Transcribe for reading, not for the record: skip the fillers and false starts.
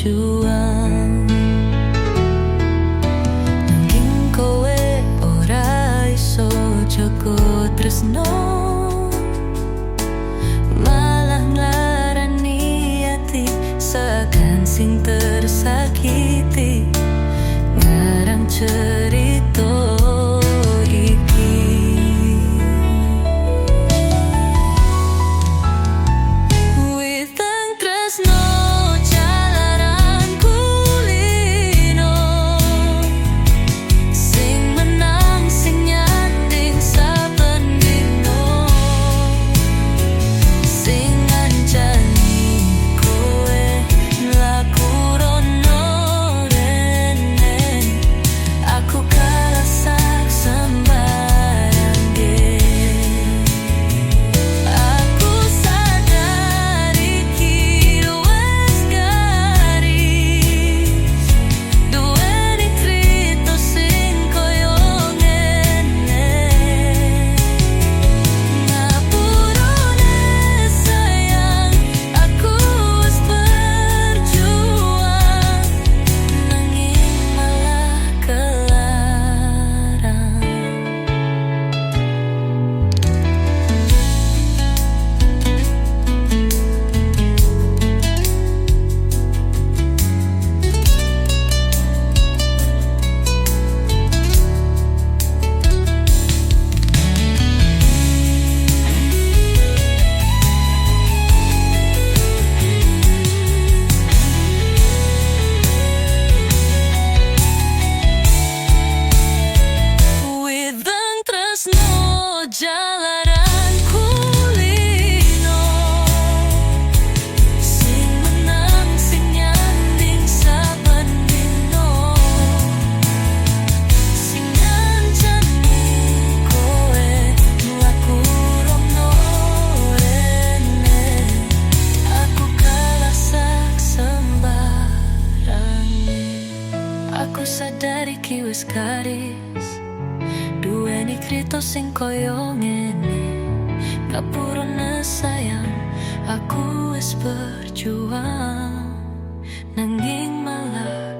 berjuang. Nanging kowe ora iso jaga tresno, malah nglarani ati sakan sing tersakiti. Ngarang cerita iki witang tresno jalaran kulino, sing menang sing nyanding saben dino, sing ngancani kowe laku rono rene. Aku kalah sak sembarang ge. Aku sadar iki wes garis, duweni crita sing koyo ngene. Ngapurane sayang, aku wes berjuang, nanging malah kelarang. Widang tresno jalaran kulino, sing menang sing nyanding saben dino, sing ngancani kowe mlaku rono rene. Aku kalah sak sembarange. Aku sadar iki wis garis, duweni krito sing koyo ngene. Ngapurane sayang, aku wis berjuang, nanging malah